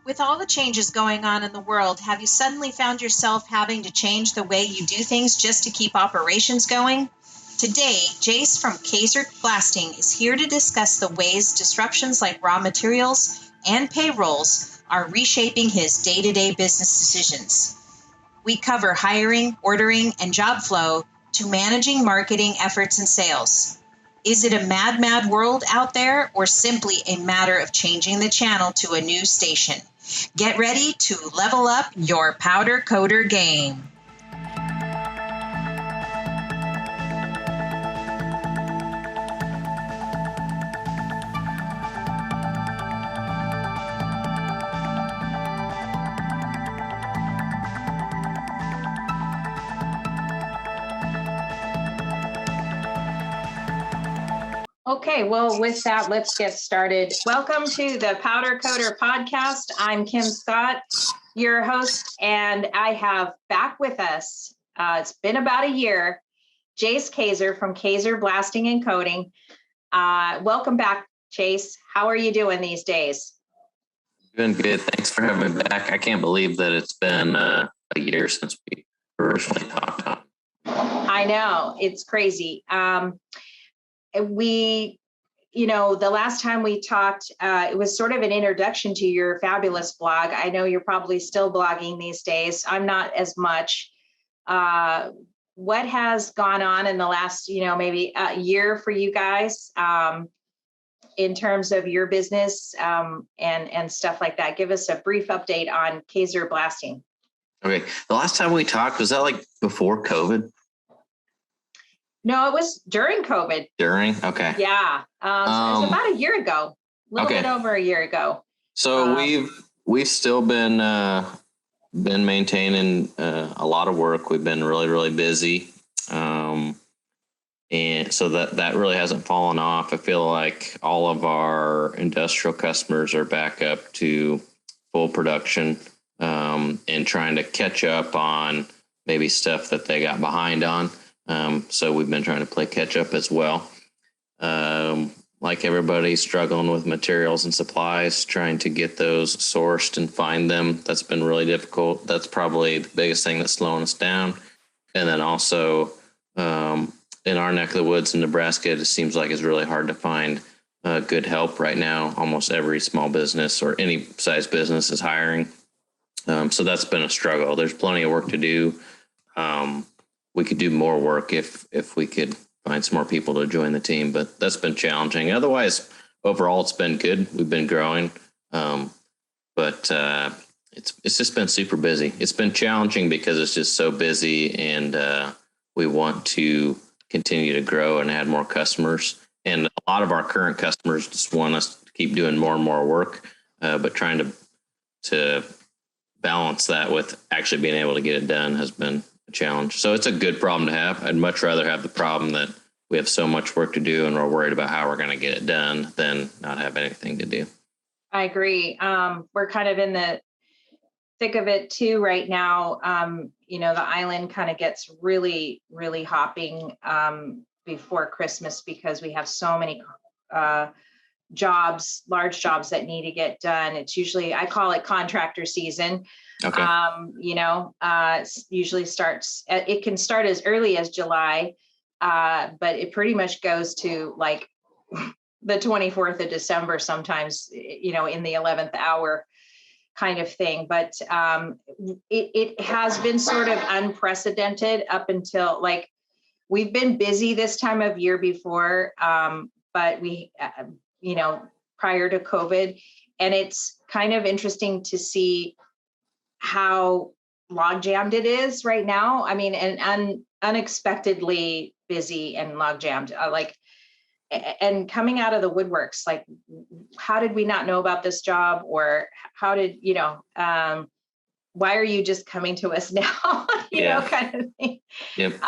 With all the changes going on in the world, have you suddenly found yourself having to change the way you do things just to keep operations going? Today, Jase from Kaser Blasting is here to discuss the ways disruptions like raw materials and payrolls are reshaping his day-to-day business decisions. We cover hiring, ordering, and job flow to managing marketing efforts and sales. Is it a mad world out there, or simply a matter of changing the channel to a new station? Get ready to level up your powder coater game. Okay, well, with that, let's get started. Welcome to the Powder Coater Podcast. I'm Kim Scott, your host, and I have back with us, it's been about a year, Jase Kaser from Kaser Blasting and Coating. Welcome back, Jase. How are you doing these days? Doing good. Thanks for having me back. I can't believe that it's been a year since we originally talked on. I know, it's crazy. The last time we talked, it was sort of an introduction to your fabulous blog. I know you're probably still blogging these days. I'm not as much. What has gone on in the last, maybe a year for you guys in terms of your business and stuff like that? Give us a brief update on Kaser Blasting. Okay. The last time we talked, was that like before COVID? No, it was during COVID. During? Okay. Yeah. It was about a year ago, a little bit over a year ago. So we've still been maintaining a lot of work. We've been really, really busy. And so that really hasn't fallen off. I feel like all of our industrial customers are back up to full production and trying to catch up on maybe stuff that they got behind on. So we've been trying to play catch up as well. Like everybody's struggling with materials and supplies, trying to get those sourced and find them. That's been really difficult. That's probably the biggest thing that's slowing us down. And then also in our neck of the woods in Nebraska, it seems like it's really hard to find good help right now. Almost every small business or any size business is hiring. So that's been a struggle. There's plenty of work to do. We could do more work if we could find some more people to join the team, but that's been challenging. Otherwise, overall, it's been good. We've been growing, but it's just been super busy. It's been challenging because it's just so busy, and we want to continue to grow and add more customers. And a lot of our current customers just want us to keep doing more and more work, but trying to balance that with actually being able to get it done has been a challenge. So it's a good problem to have. I'd much rather have the problem that we have so much work to do and we're worried about how we're going to get it done than not have anything to do. I agree. We're kind of in the thick of it too right now. The island kind of gets really, really hopping before Christmas because we have so many large jobs that need to get done. It's usually, I call it contractor season. Okay. Usually it can start as early as July, but it pretty much goes to like the 24th of December, sometimes, in the 11th hour kind of thing. But it has been sort of unprecedented up until we've been busy this time of year before, but we, prior to COVID, and it's kind of interesting to see how log jammed it is right now. I mean, and unexpectedly busy and log jammed, and coming out of the woodworks, like, how did we not know about this job? Or how did, why are you just coming to us now? you know, kind of thing. Yep.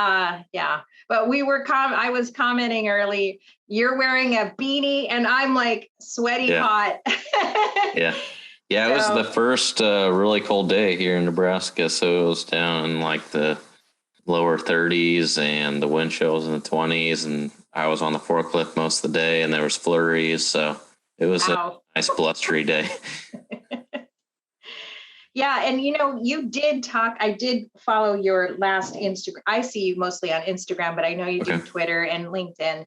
Yeah. But I was commenting early, you're wearing a beanie and I'm like sweaty hot. Yeah, it was the first really cold day here in Nebraska. So it was down in like the lower 30s and the wind chill was in the 20s. And I was on the forklift most of the day and there was flurries. So it was a nice blustery day. Yeah. And, you did talk, I did follow your last Instagram. I see you mostly on Instagram, but I know you do Twitter and LinkedIn.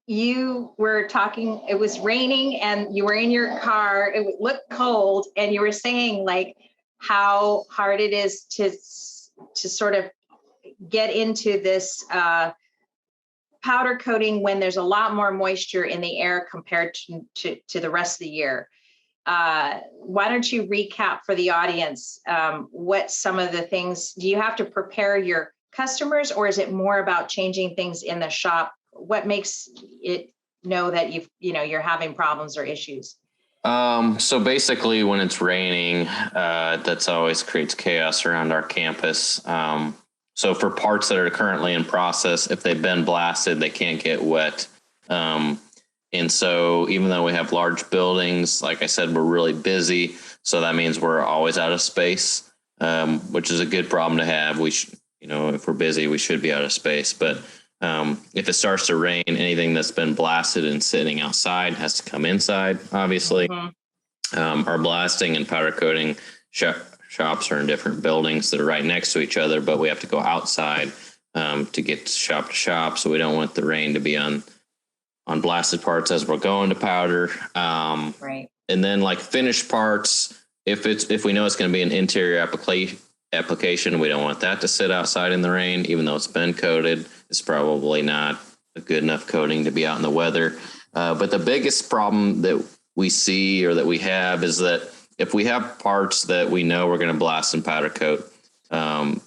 You were talking, it was raining and you were in your car, it looked cold, and you were saying like how hard it is to sort of get into this powder coating when there's a lot more moisture in the air compared to the rest of the year. Why don't you recap for the audience what some of the things, do you have to prepare your customers, or is it more about changing things in the shop? What makes it know that you're having problems or issues? So basically when it's raining, that's always creates chaos around our campus. So for parts that are currently in process, if they've been blasted, they can't get wet. And so even though we have large buildings, like I said, we're really busy. So that means we're always out of space, which is a good problem to have. We should, if we're busy, we should be out of space. But if it starts to rain, anything that's been blasted and sitting outside has to come inside, obviously. Mm-hmm. Our blasting and powder coating shops are in different buildings that are right next to each other, but we have to go outside to get shop to shop. So we don't want the rain to be on blasted parts as we're going to powder. Right. And then like finished parts, if we know it's going to be an interior application, we don't want that to sit outside in the rain, even though it's been coated. It's probably not a good enough coating to be out in the weather. But the biggest problem that we see or that we have is that if we have parts that we know we're going to blast and powder coat,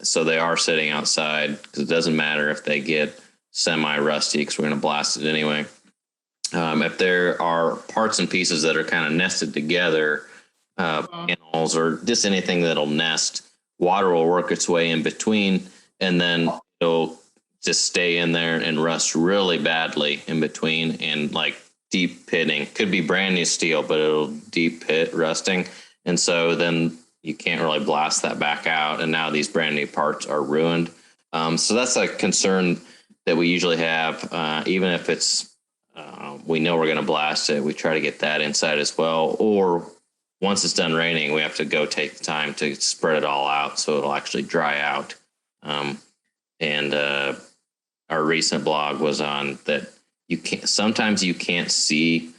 so they are sitting outside, because it doesn't matter if they get semi-rusty, because we're going to blast it anyway. If there are parts and pieces that are kind of nested together, panels or just anything that'll nest, water will work its way in between, and then it'll just stay in there and rust really badly in between, and like deep pitting. Could be brand new steel, but it'll deep pit rusting. And so then you can't really blast that back out. And now these brand new parts are ruined. So that's a concern that we usually have, even if it's, we know we're going to blast it, we try to get that inside as well. Or once it's done raining, we have to go take the time to spread it all out so it'll actually dry out. Our recent blog was on that sometimes you can't see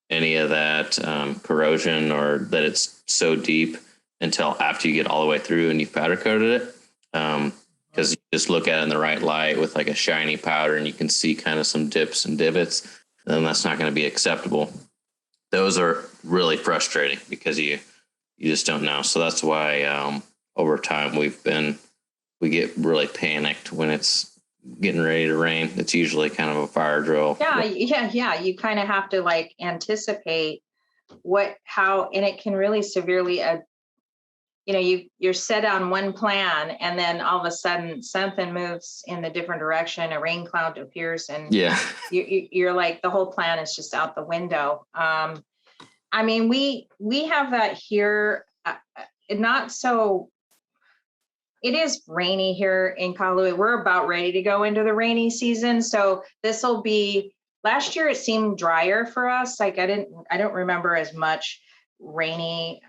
any of that corrosion, or that it's so deep, until after you get all the way through and you've powder coated it. Because you just look at it in the right light with like a shiny powder and you can see kind of some dips and divots, then that's not going to be acceptable. Those are really frustrating because you just don't know. So that's why over time we get really panicked when it's getting ready to rain. It's usually kind of a fire drill. Yeah. You kind of have to like anticipate how, and it can really severely, you're set on one plan, and then all of a sudden something moves in a different direction. A rain cloud appears, and you're like, the whole plan is just out the window. I mean, we have that here. Not so. It is rainy here in Kahului. We're about ready to go into the rainy season, so this will be. Last year it seemed drier for us. Like I don't remember as much rainy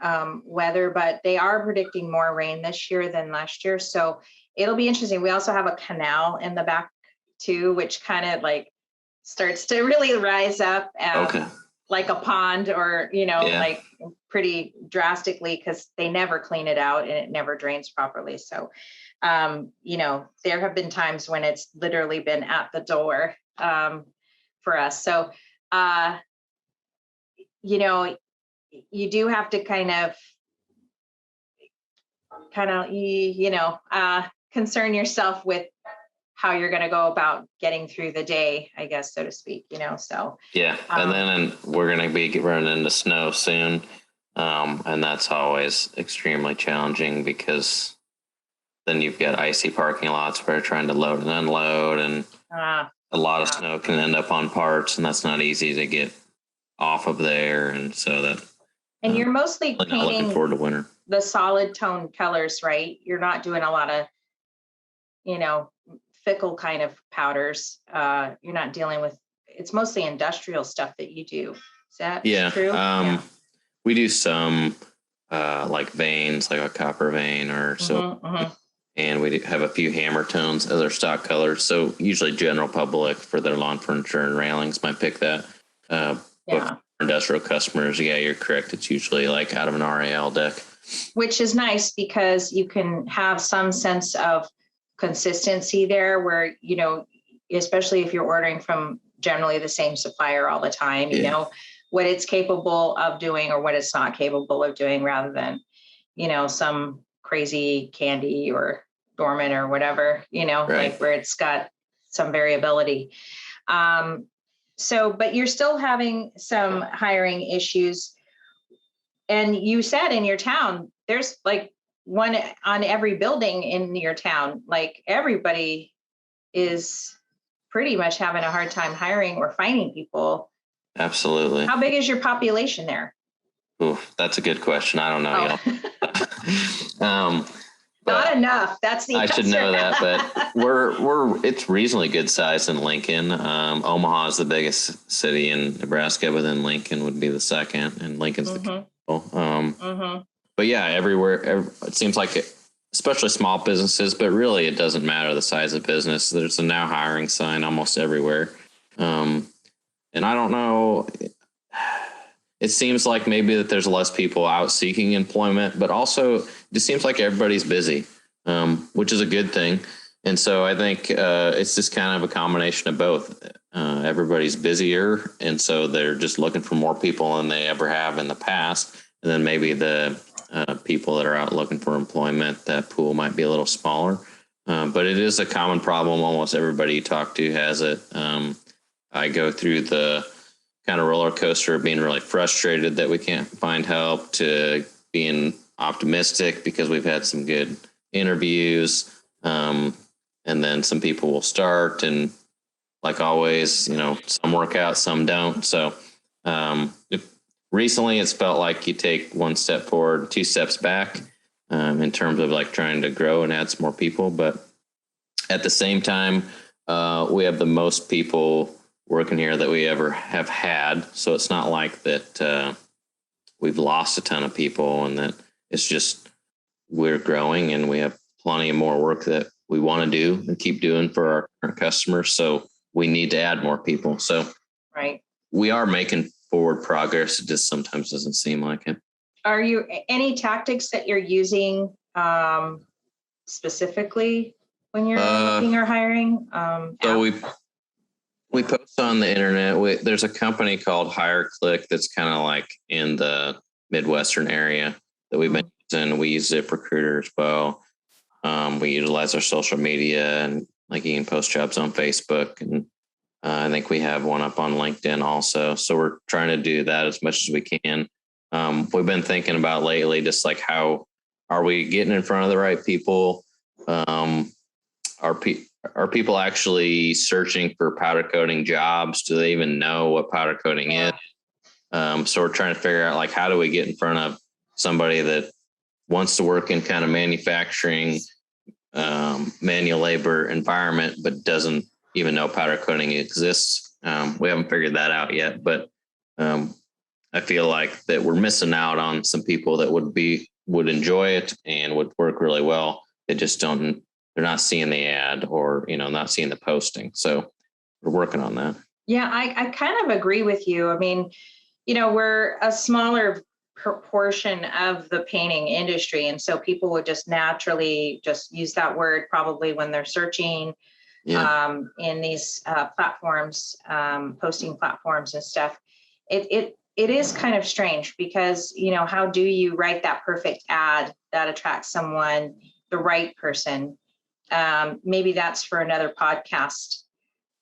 weather, but they are predicting more rain this year than last year. So it'll be interesting. We also have a canal in the back too, which kind of like starts to really rise up like a pond, or, like pretty drastically, because they never clean it out and it never drains properly. So, there have been times when it's literally been at the door for us. So, you do have to kind of, concern yourself with how you're going to go about getting through the day, I guess, so to speak, so. Yeah. And then we're going to be running into snow soon. And that's always extremely challenging, because then you've got icy parking lots where you're trying to load and unload, and a lot of snow can end up on parts, and that's not easy to get off of there. And so that. And you're mostly painting, not looking forward to winter. The solid tone colors, right? You're not doing a lot of, fickle kind of powders. You're not dealing with, it's mostly industrial stuff that you do. Is that true? We do some like veins, like a copper vein or so. And we have a few hammer tones as our stock colors. So usually general public for their lawn furniture and railings might pick that. But for industrial customers, yeah, you're correct. It's usually like out of an RAL deck. Which is nice because you can have some sense of consistency there where, you know, especially if you're ordering from generally the same supplier all the time, you know, what it's capable of doing or what it's not capable of doing rather than, you know, some crazy candy or dormant or whatever, you know, like where it's got some variability. So, but you're still having some hiring issues. And you said in your town, there's like one on every building in your town, like everybody is pretty much having a hard time hiring or finding people. Absolutely. How big is your population there? Ooh, that's a good question. I don't know. Not enough. That's the answer. I should know that, but it's reasonably good size in Lincoln. Omaha is the biggest city in Nebraska, but then Lincoln would be the second, and Lincoln's the capital. But yeah, everywhere it seems like especially small businesses, but really it doesn't matter the size of business. There's a now hiring sign almost everywhere. And I don't know. It seems like maybe that there's less people out seeking employment, but also it just seems like everybody's busy, which is a good thing. And so I think it's just kind of a combination of both. Everybody's busier, and so they're just looking for more people than they ever have in the past. And then maybe the people that are out looking for employment, that pool might be a little smaller. But it is a common problem. Almost everybody you talk to has it. I go through the kind of roller coaster of being really frustrated that we can't find help to being optimistic because we've had some good interviews. And then some people will start, and like always, you know, some work out, some don't. So recently it's felt like you take one step forward, two steps back in terms of like trying to grow and add some more people. But at the same time, we have the most people working here that we ever have had. So it's not like that we've lost a ton of people, and that it's just we're growing and we have plenty of more work that we want to do and keep doing for our current customers. So we need to add more people. So we are making forward progress. It just sometimes doesn't seem like it. Are you any tactics that you're using specifically when you're looking or hiring? So we post on the internet. There's a company called HireClick that's kind of like in the Midwestern area that we've been using. We use ZipRecruiter as well. We utilize our social media, and like you can post jobs on Facebook, and I think we have one up on LinkedIn also. So we're trying to do that as much as we can. We've been thinking about lately, just like how are we getting in front of the right people? Are people actually searching for powder coating jobs? Do they even know what powder coating is? So we're trying to figure out like how do we get in front of somebody that wants to work in kind of manufacturing, manual labor environment, but doesn't even know powder coating exists. We haven't figured that out yet, but I feel like that we're missing out on some people that would enjoy it and would work really well. They just don't. They're not seeing the ad or, you know, not seeing the posting. So we're working on that. Yeah, I kind of agree with you. I mean, you know, we're a smaller proportion of the painting industry. And so people would just naturally just use that word probably when they're searching in these platforms, posting platforms and stuff. It is kind of strange because, you know, how do you write that perfect ad that attracts someone, the right person? Maybe that's for another podcast.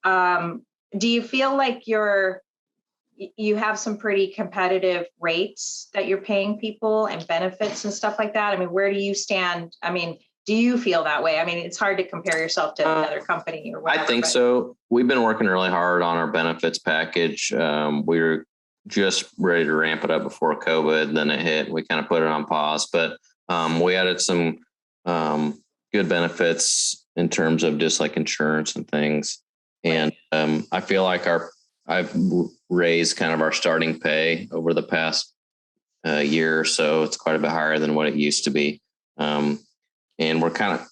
Do you feel like you have some pretty competitive rates that you're paying people and benefits and stuff like that? I mean, where do you stand? I mean, do you feel that way? I mean, it's hard to compare yourself to another company or whatever. I think so. We've been working really hard on our benefits package. We were just ready to ramp it up before COVID. Then it hit. We kind of put it on pause, but we added some good benefits in terms of just like insurance and things. And I feel like I've raised kind of our starting pay over the past a year or so. It's quite a bit higher than what it used to be. And we're kind of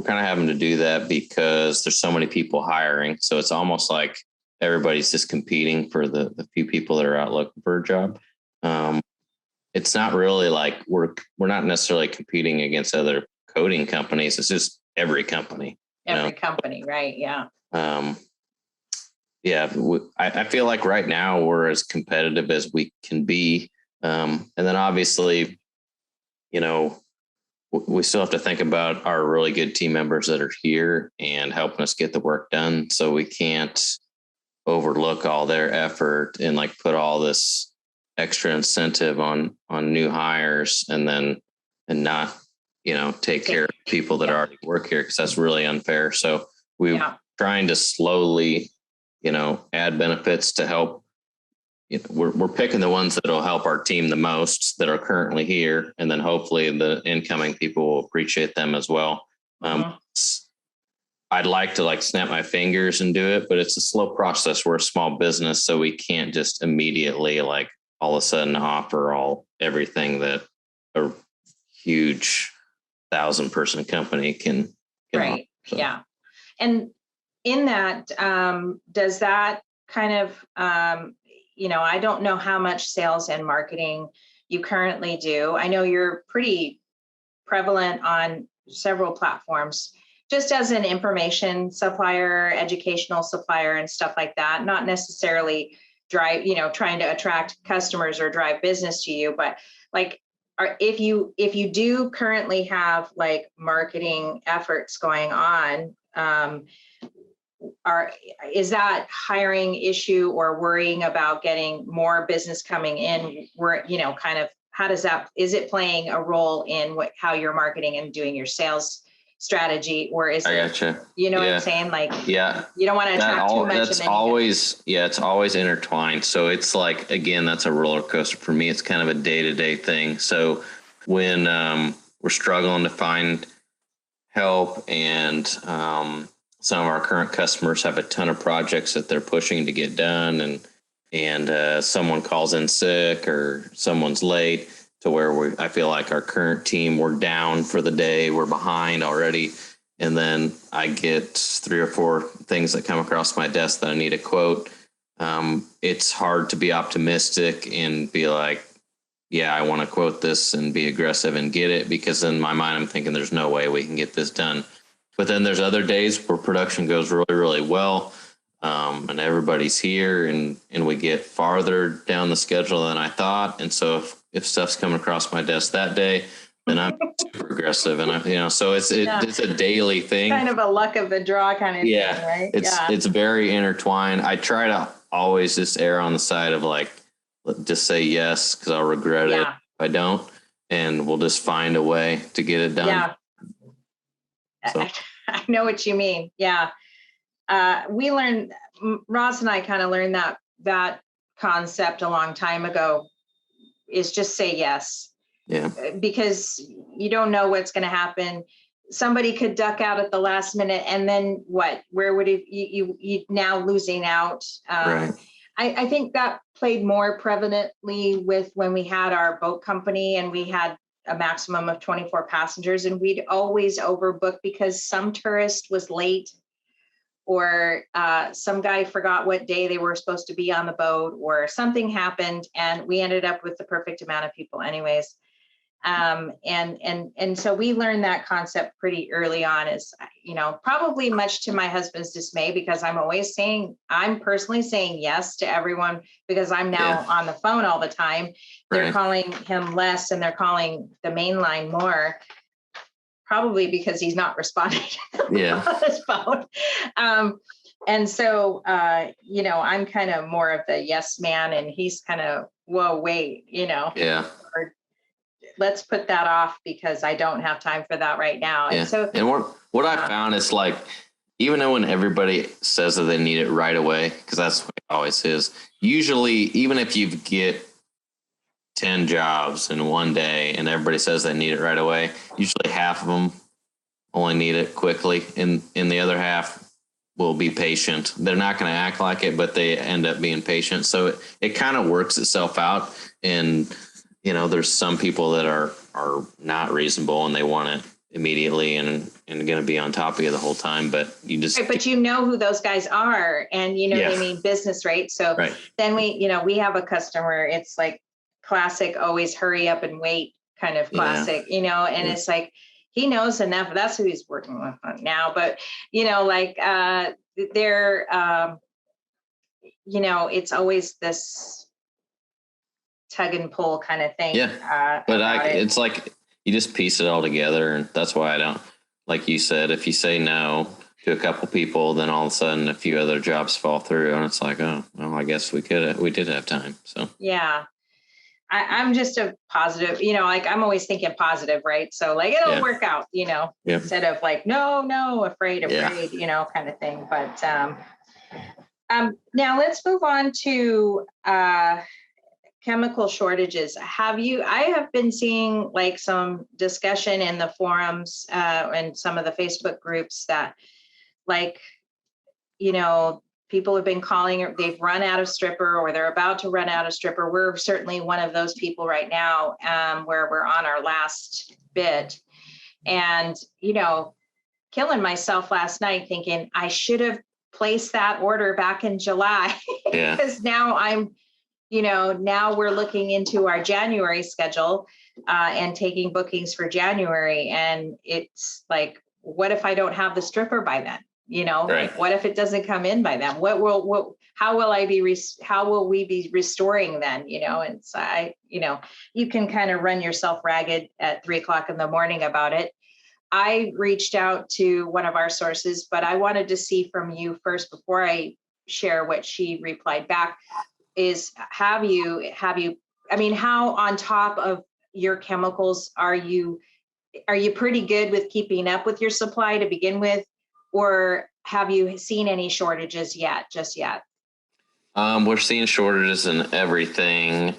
having to do that because there's so many people hiring. So it's almost like everybody's just competing for the few people that are out looking for a job. It's not really like we're not necessarily competing against other coding companies. It's just every company. Company, right? Yeah. I feel like right now we're as competitive as we can be. And then obviously, we still have to think about our really good team members that are here and helping us get the work done. So we can't overlook all their effort and like put all this extra incentive on new hires and not, take care of people that already work here, because that's really unfair. So we're trying to slowly, add benefits to help. We're picking the ones that will help our team the most that are currently here. And then hopefully the incoming people will appreciate them as well. I'd like to snap my fingers and do it, but it's a slow process. We're a small business, so we can't just immediately all of a sudden offer everything that a huge 1,000-person company can right. Offer, so. Yeah. And in that, does that kind of, I don't know how much sales and marketing you currently do. I know you're pretty prevalent on several platforms, just as an information supplier, educational supplier, and stuff like that. Not necessarily trying to attract customers or drive business to you, but if you do currently have marketing efforts going on, is that hiring issue or worrying about getting more business coming in, where, how does that, is it playing a role in how you're marketing and doing your sales strategy, or is I it, gotcha. what I'm saying? You don't want to attract too much. It's always intertwined. So it's again, that's a roller coaster for me. It's kind of a day-to-day thing. So when we're struggling to find help and some of our current customers have a ton of projects that they're pushing to get done, and someone calls in sick or someone's late, to where I feel like our current team, we're down for the day, we're behind already. And then I get 3 or 4 things that come across my desk that I need a quote. It's hard to be optimistic and be like, yeah, I want to quote this and be aggressive and get it, because in my mind, I'm thinking there's no way we can get this done. But then there's other days where production goes really, really well. And everybody's here and we get farther down the schedule than I thought. And so if stuff's coming across my desk that day, then I'm super aggressive. And so it's a daily thing. Kind of a luck of the draw kind of thing, right? It's very intertwined. I try to always just err on the side of just say yes, because I'll regret it if I don't. And we'll just find a way to get it done. Yeah. So. I know what you mean. Yeah. Ross and I kind of learned that concept a long time ago, is just say yes. Yeah. Because you don't know what's going to happen. Somebody could duck out at the last minute, and then what? Where would you now losing out? Right. I think that played more prevalently with when we had our boat company and we had a maximum of 24 passengers, and we'd always overbook because some tourist was late, or some guy forgot what day they were supposed to be on the boat, or something happened, and we ended up with the perfect amount of people anyways. And so we learned that concept pretty early on, is, probably much to my husband's dismay, because I'm personally saying yes to everyone, because I'm now on the phone all the time. They're calling him less and they're calling the main line more, probably because he's not responding on his phone. And so, I'm kind of more of the yes man, and he's kind of, whoa, wait, or let's put that off because I don't have time for that right now. Yeah. And what I found is even though when everybody says that they need it right away, because that's what it always is, usually, even if you get 10 jobs in one day and everybody says they need it right away, usually half of them only need it quickly, and the other half will be patient. They're not going to act like it, but they end up being patient. So it kind of works itself out. And there's some people that are not reasonable and they want it immediately and going to be on top of you the whole time, but you just right, but who those guys are, and they mean business, right? So then we have a customer, it's like classic, always hurry up and wait kind of classic, and it's like, he knows enough, that's who he's working with now, but they're it's always this tug and pull kind of thing. But it's like you just piece it all together, and that's why I don't, like you said, if you say no to a couple people, then all of a sudden a few other jobs fall through, and it's like, oh, well, I guess we did have time. So I'm just a positive, I'm always thinking positive, right? So it'll work out, instead of no, afraid, kind of thing. But now let's move on to chemical shortages. I have been seeing some discussion in the forums and some of the Facebook groups that people have been calling, they've run out of stripper, or they're about to run out of stripper. We're certainly one of those people right now, where we're on our last bit, and killing myself last night thinking I should have placed that order back in July, because now now we're looking into our January schedule and taking bookings for January. And it's like, what if I don't have the stripper by then? What if it doesn't come in by then? How will we be restoring then? And so you can kind of run yourself ragged at 3:00 in the morning about it. I reached out to one of our sources, but I wanted to see from you first before I share what she replied back. Is how on top of your chemicals are you pretty good with keeping up with your supply to begin with, or have you seen any shortages just yet? We're seeing shortages in everything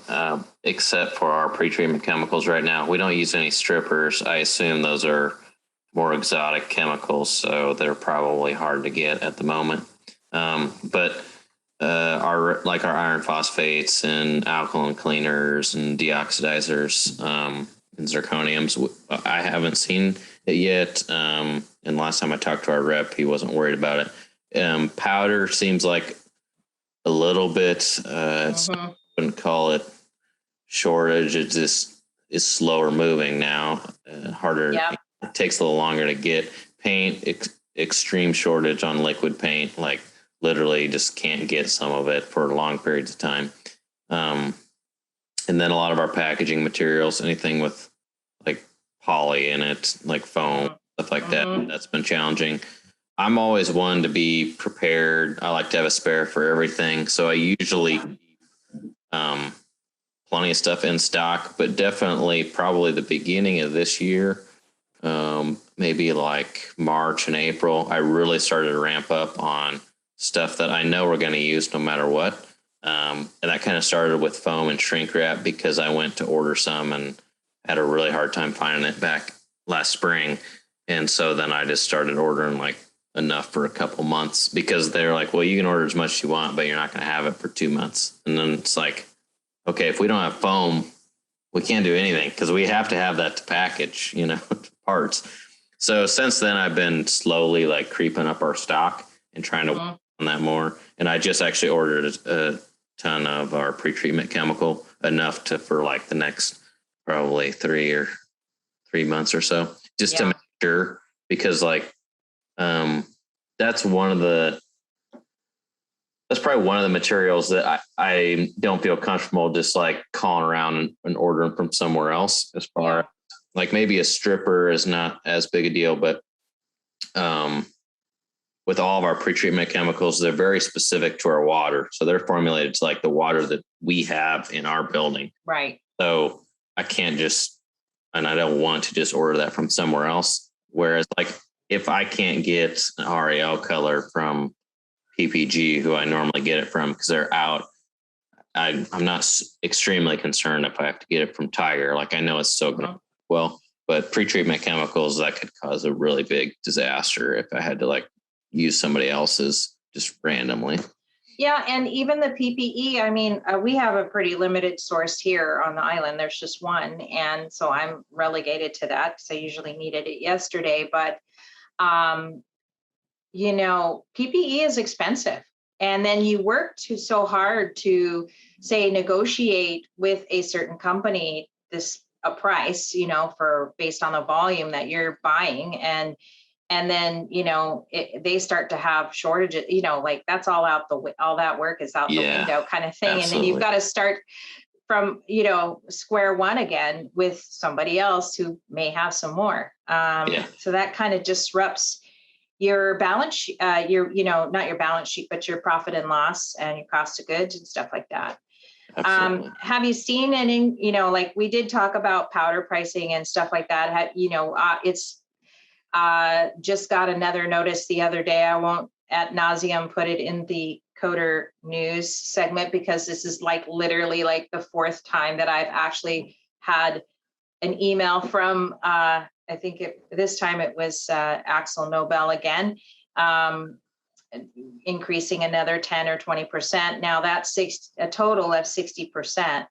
except for our pretreatment chemicals right now. We don't use any strippers. I assume those are more exotic chemicals, so they're probably hard to get at the moment. But our iron phosphates and alkaline cleaners and deoxidizers and zirconiums, I haven't seen it yet. And last time I talked to our rep, he wasn't worried about it. Powder seems like a little bit. I wouldn't call it shortage. It just is slower moving now. Harder. Yep. It takes a little longer to get. Paint, extreme shortage on liquid paint. Literally just can't get some of it for long periods of time. And then a lot of our packaging materials, anything with poly in it, like foam, stuff like that, that's been challenging. I'm always one to be prepared. I like to have a spare for everything. So I usually plenty of stuff in stock, but definitely probably the beginning of this year, maybe March and April, I really started to ramp up on stuff that I know we're going to use no matter what. And that kind of started with foam and shrink wrap, because I went to order some and had a really hard time finding it back last spring. And so then I just started ordering enough for a couple months, because they're like, well, you can order as much as you want, but you're not going to have it for 2 months. And then it's like, okay, if we don't have foam, we can't do anything, because we have to have that to package, parts. So since then, I've been slowly creeping up our stock and trying to work on that more. And I just actually ordered a ton of our pretreatment chemical, enough for the next probably 3 months or so, just to make sure, because that's probably one of the materials that I don't feel comfortable just calling around and ordering from somewhere else. As far maybe a stripper is not as big a deal, but with all of our pretreatment chemicals, they're very specific to our water. So they're formulated to the water that we have in our building. Right. So I can't and I don't want to just order that from somewhere else. Whereas if I can't get an REL color from PPG, who I normally get it from, because they're out, I'm not extremely concerned if I have to get it from Tiger. I know it's so good. Well, but pretreatment chemicals, that could cause a really big disaster if I had to use somebody else's just randomly. Yeah, and even the PPE, I mean, we have a pretty limited source here on the island. There's just one. And so I'm relegated to that because I usually needed it yesterday. But, PPE is expensive. And then you work so hard to, say, negotiate with a certain company a price, for based on the volume that you're buying. And then they start to have shortages, like that's all that work is out the window kind of thing. Absolutely. And then you've got to start from square one again with somebody else who may have some more. So that kind of disrupts your balance sheet, not your balance sheet, but your profit and loss and your cost of goods and stuff like that. Have you seen any, like we did talk about powder pricing and stuff like that? It's just got another notice the other day. I won't ad nauseum put it in the Coder News segment because this is like literally like the fourth time that I've actually had an email from, I think this time it was Axel Nobel again, increasing another 10 or 20%. Now that's a total of 60%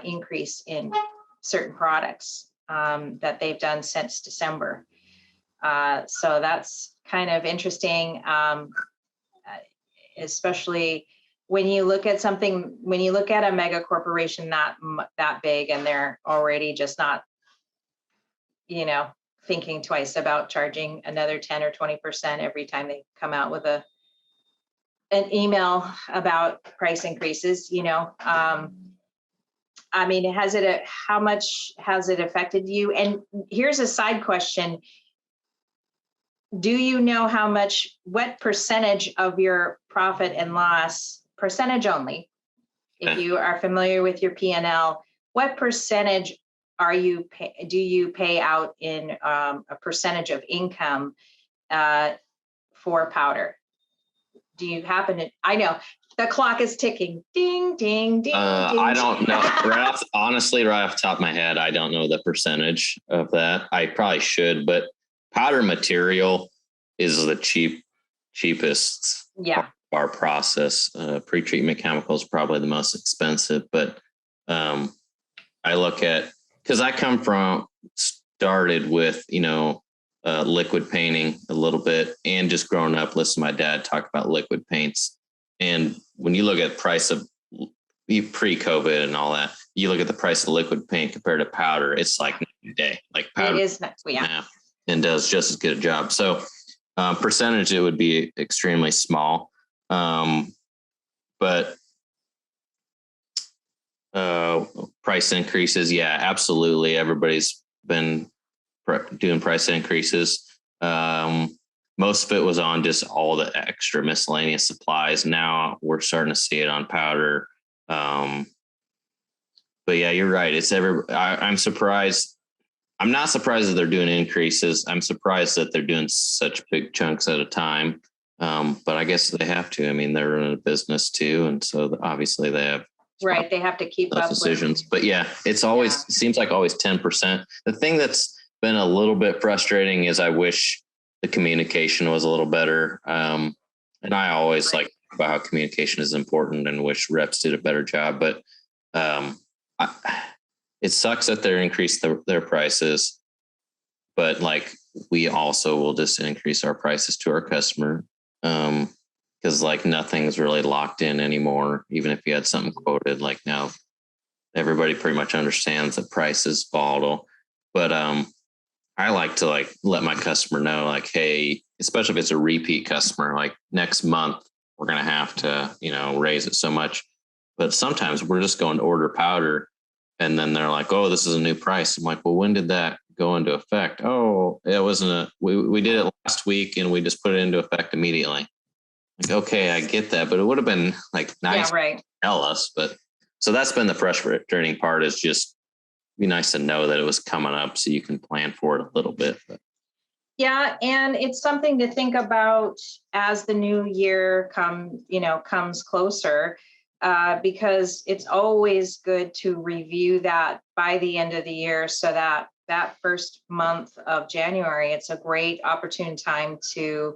increase in certain products that they've done since December. So that's kind of interesting, especially when you look at a mega corporation that big and they're already just not, thinking twice about charging another 10 or 20% every time they come out with an email about price increases. I mean, how much has it affected you? And here's a side question. Do you know what percentage of your profit and loss, percentage only, if you are familiar with your P&L, what percentage do you pay out in a percentage of income for powder? Do you happen to, I know the clock is ticking, ding, ding, ding, ding. I don't know. Honestly, right off the top of my head, I don't know the percentage of that. I probably should, but powder material is the cheapest part of our process. Pre-treatment chemical is probably the most expensive, but I look at, because I started with, liquid painting a little bit and just growing up, listening to my dad talk about liquid paints. And when you look at price of pre-COVID and all that, you look at the price of liquid paint compared to powder, it's like night and day. Like powder it is, and does just as good a job. So percentage, it would be extremely small. But price increases, yeah, absolutely. Everybody's been doing price increases. Most of it was on just all the extra miscellaneous supplies. Now we're starting to see it on powder. But yeah, you're right. I'm surprised. I'm not surprised that they're doing increases. I'm surprised that they're doing such big chunks at a time. But I guess they have to. I mean, they're in a business too. And so obviously they have. Right. They have to keep up decisions. But yeah, it's always, seems like always 10%. The thing that's been a little bit frustrating is I wish the communication was a little better. And I always like about how communication is important and wish reps did a better job. But it sucks that they're increased their prices. But like we also will just increase our prices to our customer. Because like nothing's really locked in anymore. Even if you had something quoted, like now everybody pretty much understands that price is volatile. But I like to like let my customer know, like, hey, especially if it's a repeat customer, like next month we're gonna have to, raise it so much. But sometimes we're just going to order powder, and then they're like, oh, this is a new price. I'm like, well, when did that go into effect? Oh, it wasn't we did it last week and we just put it into effect immediately. Like, okay, I get that, but it would have been like nice to tell us. But so that's been the frustrating part, is just be nice to know that it was coming up so you can plan for it a little bit. But. Yeah. And it's something to think about as the new year comes closer, because it's always good to review that by the end of the year, so that first month of January, it's a great opportune time to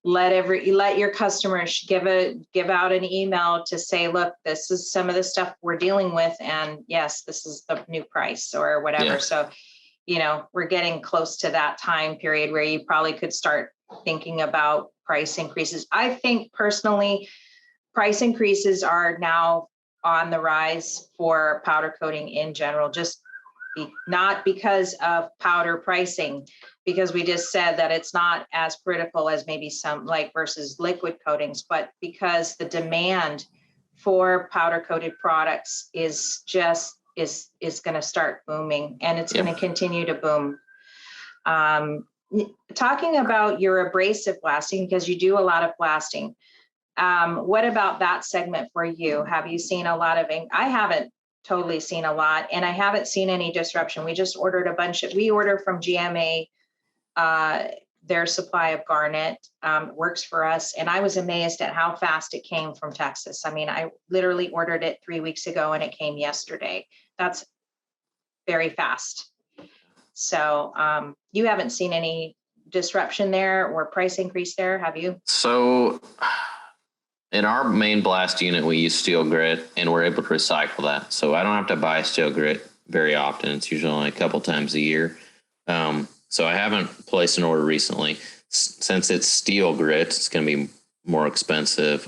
let your customers give out an email to say, look, this is some of the stuff we're dealing with, and yes, this is the new price or whatever. Yeah. So, we're getting close to that time period where you probably could start thinking about price increases. I think personally, price increases are now on the rise for powder coating in general, just not because of powder pricing, because we just said that it's not as critical as maybe some like versus liquid coatings, but because the demand for powder coated products is going to start booming, and it's going to continue to boom. Talking about your abrasive blasting, because you do a lot of blasting. What about that segment for you? Have you seen a lot of, I haven't totally seen a lot, and I haven't seen any disruption. We just ordered we order from GMA, their supply of garnet works for us. And I was amazed at how fast it came from Texas. I mean, I literally ordered it 3 weeks ago and it came yesterday. That's very fast. So you haven't seen any disruption there or price increase there, have you? So in our main blast unit, we use steel grit, and we're able to recycle that. So I don't have to buy steel grit very often. It's usually only a couple times a year. So I haven't placed an order recently. Since it's steel grit, it's going to be more expensive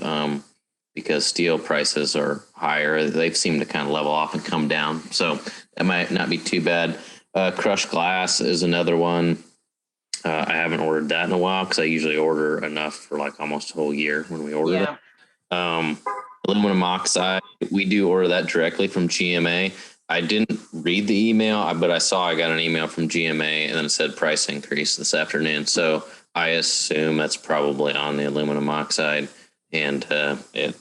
because steel prices are higher. They've seemed to kind of level off and come down. So that might not be too bad. Crushed glass is another one. I haven't ordered that in a while because I usually order enough for like almost a whole year when we order it. Aluminum oxide, we do order that directly from GMA. I didn't read the email, but I got an email from GMA and then it said price increase this afternoon. So I assume that's probably on the aluminum oxide, and it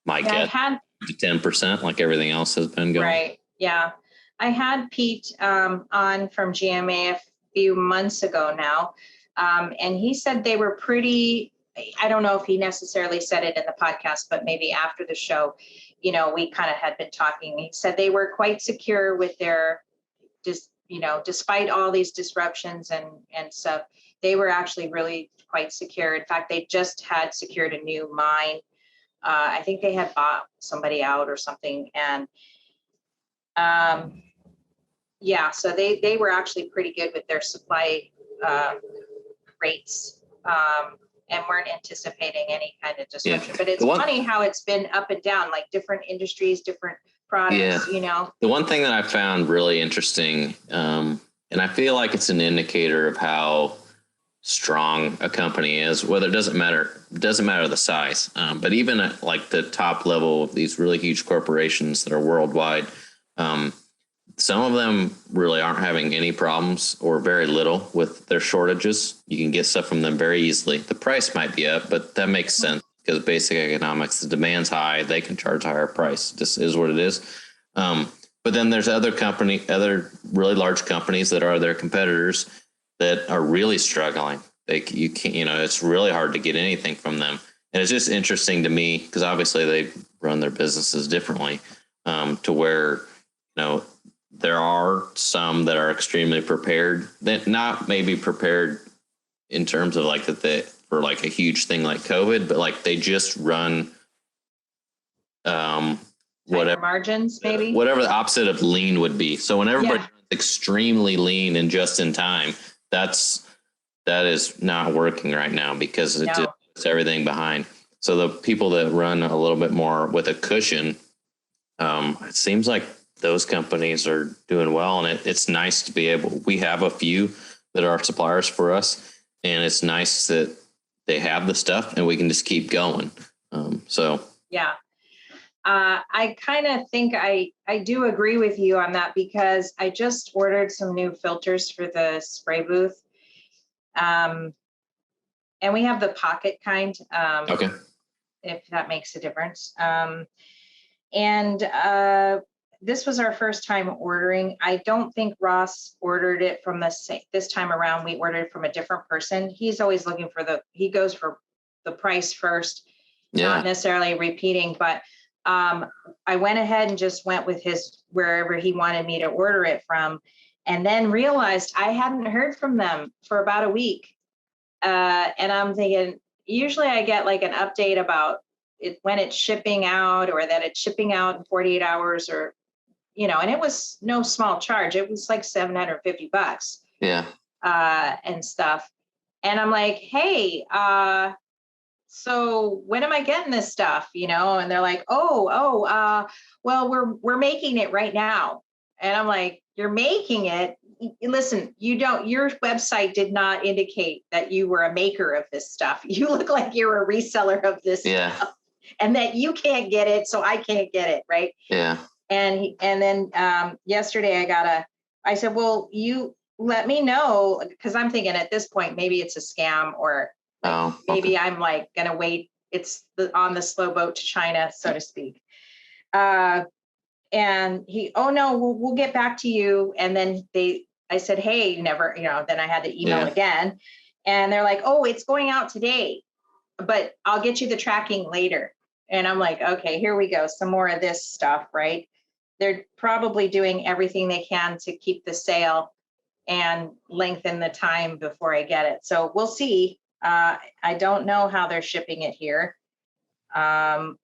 might get to 10% like everything else has been going. Right. Yeah. I had Pete on from GMA a few months ago now, and he said they were pretty, I don't know if he necessarily said it in the podcast, but maybe after the show, we kind of had been talking. He said they were quite secure with their, despite all these disruptions and stuff, they were actually really quite secure. In fact, they just had secured a new mine. I think they had bought somebody out or something. And so they were actually pretty good with their supply rates. And weren't anticipating any kind of disruption. But it's funny how it's been up and down, like different industries, different products, The one thing that I found really interesting, and I feel like it's an indicator of how strong a company is, whether it doesn't matter the size, but even at like the top level of these really huge corporations that are worldwide, some of them really aren't having any problems or very little with their shortages. You can get stuff from them very easily. The price might be up, but that makes sense because basic economics, the demand's high. They can charge a higher price. Just is what it is. But then there's other really large companies that are their competitors that are really struggling. You can't, it's really hard to get anything from them. And it's just interesting to me because obviously they run their businesses differently to where, there are some that are extremely prepared, that not maybe prepared in terms of like for like a huge thing like COVID, but like they just run whatever margins, maybe whatever the opposite of lean would be. So when everybody's extremely lean and just in time, that is not working right now because it just puts everything behind. So the people that run a little bit more with a cushion, it seems like those companies are doing well, and it's nice to be able. We have a few that are suppliers for us, and it's nice that they have the stuff, and we can just keep going. I kind of think I do agree with you on that because I just ordered some new filters for the spray booth, and we have the pocket kind. Okay, if that makes a difference, this was our first time ordering. I don't think Ross ordered it from this time around. We ordered from a different person. He's always looking he goes for the price first, not necessarily repeating, but I went ahead and just went with wherever he wanted me to order it from, and then realized I hadn't heard from them for about a week. And I'm thinking, usually I get like an update about it when it's shipping out, or that it's shipping out in 48 hours, or, and it was no small charge. It was like $750. Yeah. And stuff. And I'm like, hey, so when am I getting this stuff? And they're like, well, we're making it right now. And I'm like, you're making it? Listen, your website did not indicate that you were a maker of this stuff. You look like you're a reseller of this stuff, and that you can't get it, so I can't get it, right? Yeah. And then yesterday I said, well, you let me know, because I'm thinking at this point, maybe it's a scam, or maybe I'm like going to wait. It's on the slow boat to China, so to speak. And oh no, we'll get back to you. And then I said, hey, never, then I had to email again. And they're like, oh, it's going out today, but I'll get you the tracking later. And I'm like, okay, here we go. Some more of this stuff, right? They're probably doing everything they can to keep the sale and lengthen the time before I get it. So we'll see. I don't know how they're shipping it here. I'm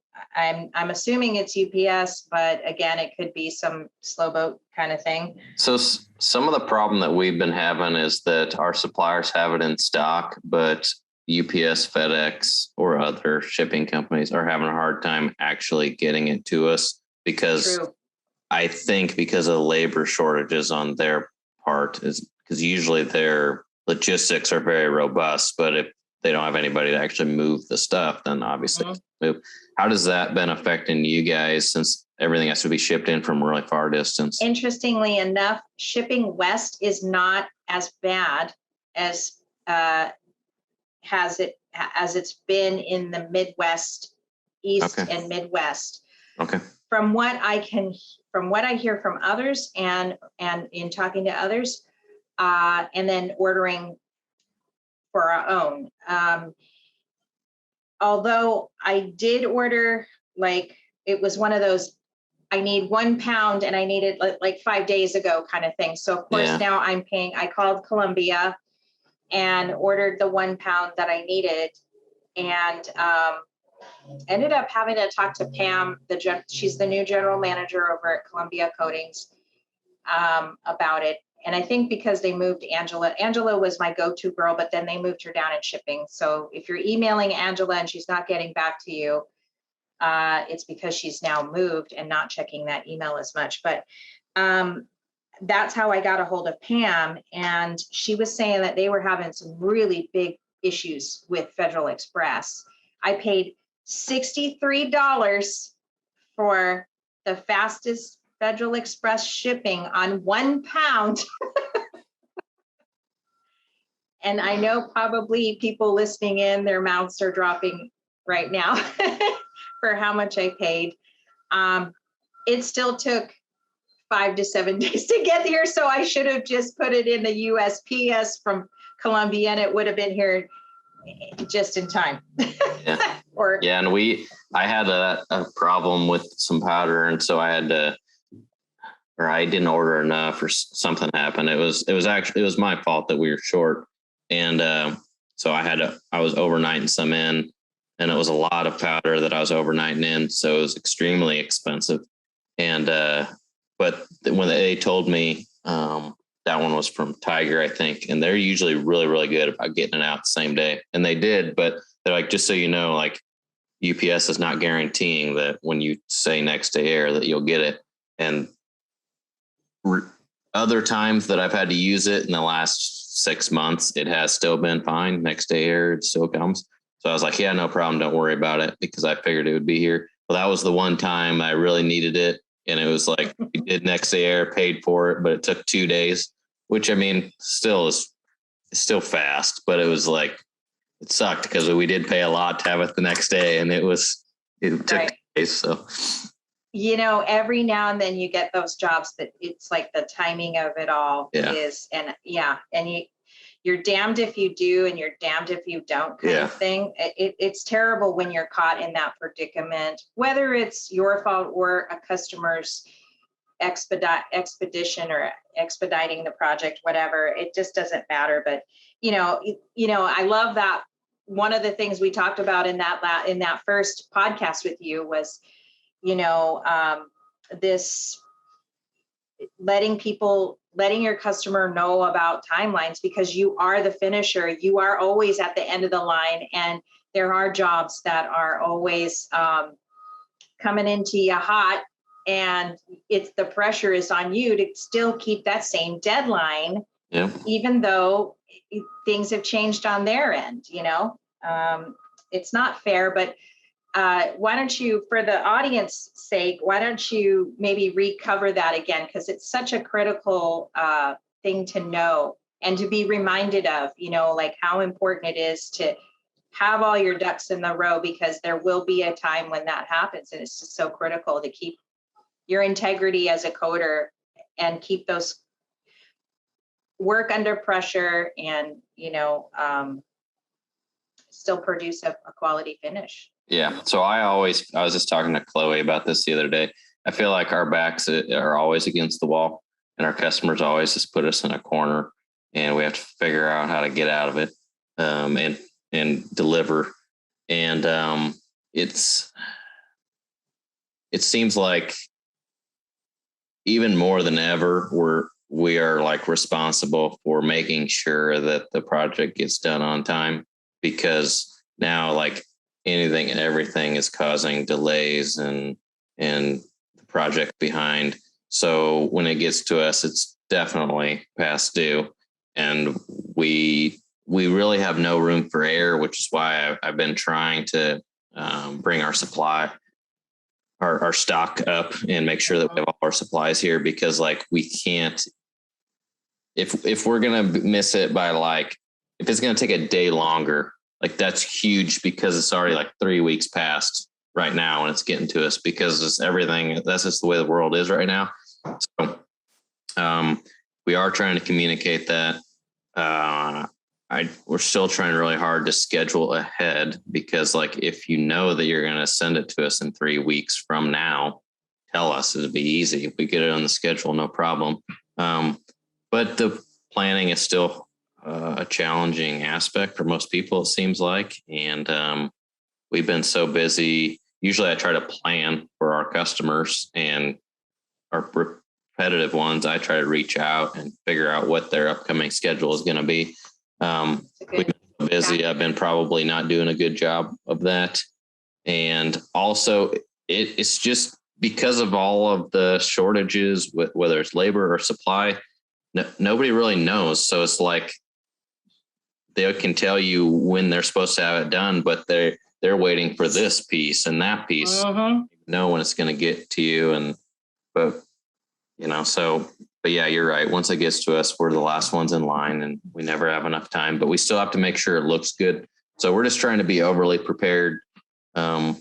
assuming it's UPS, but again, it could be some slow boat kind of thing. So some of the problem that we've been having is that our suppliers have it in stock, but UPS, FedEx, or other shipping companies are having a hard time actually getting it to us, because I think because of labor shortages on their part, is because usually their logistics are very robust, but if they don't have anybody to actually move the stuff, then obviously move. How does that been affecting you guys, since everything has to be shipped in from really far distance? Interestingly enough, shipping west is not as bad as it's been in the Midwest, East and Midwest. Okay. From what I hear from others, and in talking to others, and then ordering for our own. Although I did order, like, it was one of those, I need 1 pound and I needed like 5 days ago kind of thing. So of course now I'm paying. I called Columbia and ordered the 1 pound that I needed, and ended up having to talk to Pam. She's the new general manager over at Columbia Coatings, about it. And I think because they moved Angela was my go-to girl, but then they moved her down in shipping. So if you're emailing Angela and she's not getting back to you, it's because she's now moved and not checking that email as much. But that's how I got a hold of Pam. And she was saying that they were having some really big issues with Federal Express. I paid $63 for the fastest Federal Express shipping on 1 pound. And I know probably people listening in, their mouths are dropping right now for how much I paid. It still took 5 to 7 days to get here. So I should have just put it in the USPS from Columbia, and it would have been here just in time. And I had a problem with some powder, and so I didn't order enough, or something happened. It was my fault that we were short. And so I was overnighting some in, and it was a lot of powder that I was overnighting in. So it was extremely expensive. And, but when they told me that one was from Tiger, I think, and they're usually really, really good about getting it out the same day. And they did, but they're like, just so you know, like, UPS is not guaranteeing that when you say next day air that you'll get it. And other times that I've had to use it in the last 6 months, it has still been fine. Next day air, it still comes. So I was like, yeah, no problem. Don't worry about it, because I figured it would be here. Well, that was the one time I really needed it. And it was like, we did next day air, paid for it, but it took 2 days, which, I mean, it's still fast, but it was like, it sucked because we did pay a lot to have it the next day, and it took 2 days. So, every now and then you get those jobs that it's like the timing of it all is, and you're damned if you do and you're damned if you don't kind of thing. It's terrible when you're caught in that predicament, whether it's your fault or a customer's expedition or expediting the project, whatever. It just doesn't matter. But, I love that one of the things we talked about in that first podcast with you was, this letting your customer know about timelines, because you are the finisher. You are always at the end of the line, and there are jobs that are always coming into you hot, and the pressure is on you to still keep that same deadline, even though things have changed on their end. It's not fair, but why don't you, for the audience sake, why don't you maybe recover that again? Because it's such a critical thing to know and to be reminded of, like how important it is to have all your ducks in the row, because there will be a time when that happens. And it's just so critical to keep your integrity as a coder and keep those work under pressure and, still produce a quality finish. Yeah. So I was just talking to Chloe about this the other day. I feel like our backs are always against the wall, and our customers always just put us in a corner, and we have to figure out how to get out of it, and deliver. And it seems like even more than ever, we are like responsible for making sure that the project gets done on time, because now like anything and everything is causing delays and the project behind. So when it gets to us, it's definitely past due, and we really have no room for error, which is why I've been trying to bring our stock up and make sure that we have all our supplies here, because like we can't, if we're going to miss it by like, if it's going to take a day longer, like that's huge, because it's already like 3 weeks past right now and it's getting to us, because it's everything. That's just the way the world is right now. So we are trying to communicate that. We're still trying really hard to schedule ahead, because like, if you know that you're going to send it to us in 3 weeks from now, tell us. It'll be easy. If we get it on the schedule, no problem. But the planning is still a challenging aspect for most people, it seems like. And we've been so busy. Usually I try to plan for our customers, and our repetitive ones, I try to reach out and figure out what their upcoming schedule is going to be. We've been so busy. I've been probably not doing a good job of that. And also it's just because of all of the shortages, whether it's labor or supply, nobody really knows. So it's like, they can tell you when they're supposed to have it done, but they're waiting for this piece and that piece. Know when it's going to get to you. But yeah, you're right. Once it gets to us, we're the last ones in line, and we never have enough time, but we still have to make sure it looks good. So we're just trying to be overly prepared. And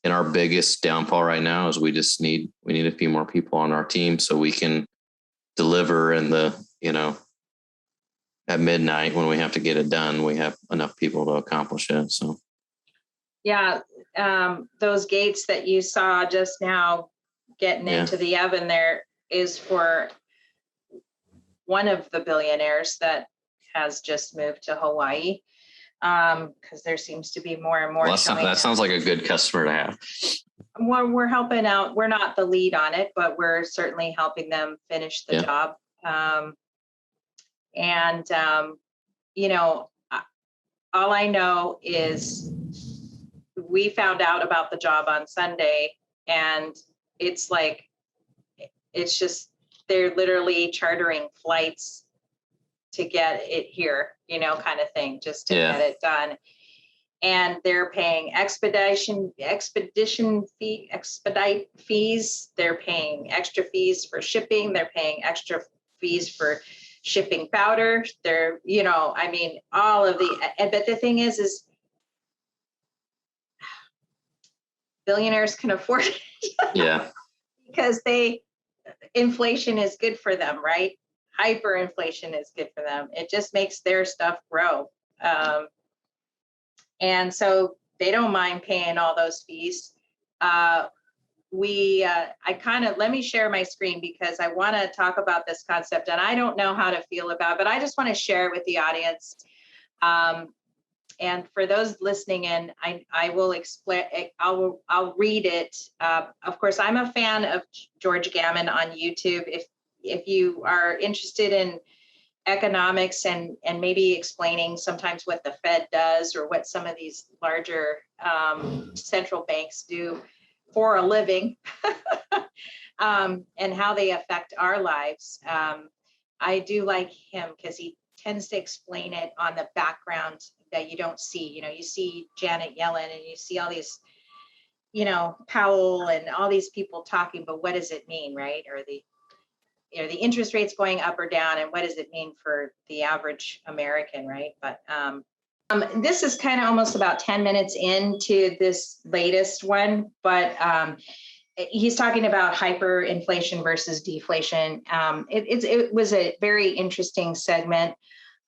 our biggest downfall right now is we need a few more people on our team so we can deliver in at midnight when we have to get it done. We have enough people to accomplish it. So yeah, those gates that you saw just now getting into the oven there is for one of the billionaires that has just moved to Hawaii, because there seems to be more and more. Well, that sounds like a good customer to have. We're helping out. We're not the lead on it, but we're certainly helping them finish the job. All I know is we found out about the job on Sunday, and it's just, they're literally chartering flights to get it here, kind of thing, just to get it done. And they're paying expedite fees. They're paying extra fees for shipping. They're paying extra fees for shipping powder. They're, all of but the thing is billionaires can afford it. Yeah. Because inflation is good for them, right? Hyperinflation is good for them. It just makes their stuff grow. And so they don't mind paying all those fees. Let me share my screen, because I want to talk about this concept, and I don't know how to feel about it, but I just want to share it with the audience. And for those listening in, I will explain. I'll read it. Of course, I'm a fan of George Gammon on YouTube. If you are interested in economics and maybe explaining sometimes what the Fed does or what some of these larger central banks do for a living, and how they affect our lives, I do like him because he tends to explain it on the background that you don't see. You see Janet Yellen and you see all these, Powell and all these people talking, but what does it mean, right? Or the interest rates going up or down, and what does it mean for the average American, right? But this is kind of almost about 10 minutes into this latest one, but he's talking about hyperinflation versus deflation. It was a very interesting segment,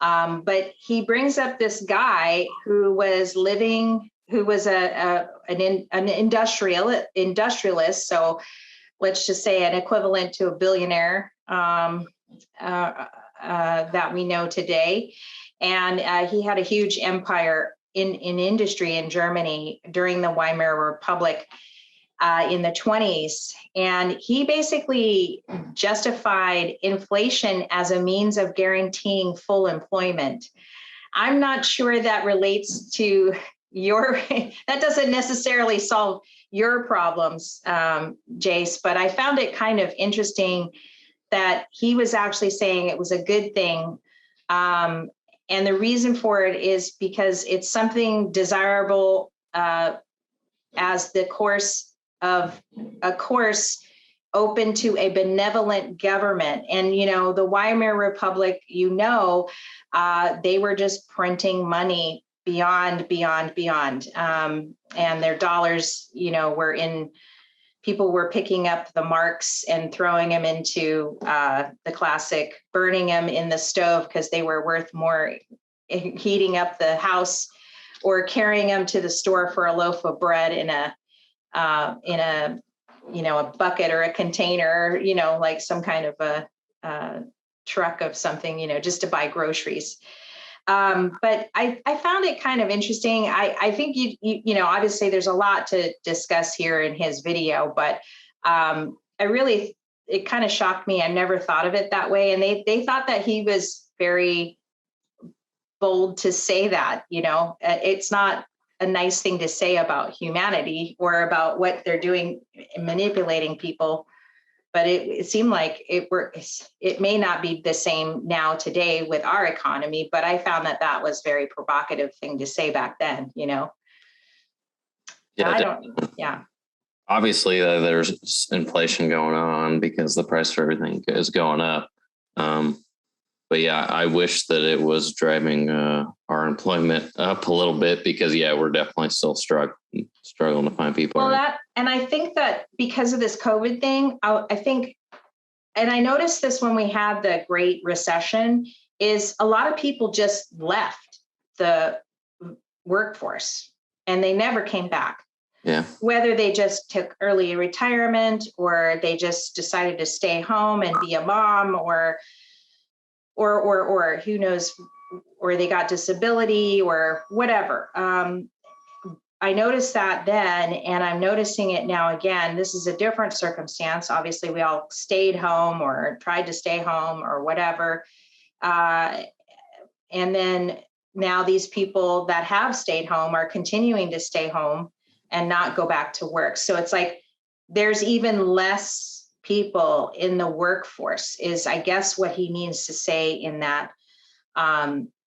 but he brings up this guy who was an industrialist. So let's just say an equivalent to a billionaire that we know today. And he had a huge empire in industry in Germany during the Weimar Republic in the 1920s. And he basically justified inflation as a means of guaranteeing full employment. I'm not sure that relates to that doesn't necessarily solve your problems, Jase, but I found it kind of interesting that he was actually saying it was a good thing. And the reason for it is because it's something desirable as the course of a course open to a benevolent government. And, the Weimar Republic, they were just printing money beyond. And their dollars, people were picking up the marks and throwing them into the classic, burning them in the stove because they were worth more, heating up the house, or carrying them to the store for a loaf of bread in a bucket or a container, like some kind of a truck of something, just to buy groceries. But I found it kind of interesting. I think obviously there's a lot to discuss here in his video, but it kind of shocked me. I never thought of it that way. And they thought that he was very bold to say that, it's not a nice thing to say about humanity or about what they're doing in manipulating people. But it seemed like it works. It may not be the same now today with our economy, but I found that was a very provocative thing to say back then, Yeah. Yeah. Obviously, there's inflation going on because the price of everything is going up. But yeah, I wish that it was driving our employment up a little bit because, we're definitely still struggling to find people. Well, and I think that because of this COVID thing, I think, and I noticed this when we had the Great Recession, is a lot of people just left the workforce and they never came back. Yeah. Whether they just took early retirement or they just decided to stay home and be a mom or who knows, or they got disability or whatever. I noticed that then, and I'm noticing it now again. This is a different circumstance. Obviously, we all stayed home or tried to stay home or whatever. And then now these people that have stayed home are continuing to stay home and not go back to work. So it's like there's even less people in the workforce is, I guess, what he means to say in that.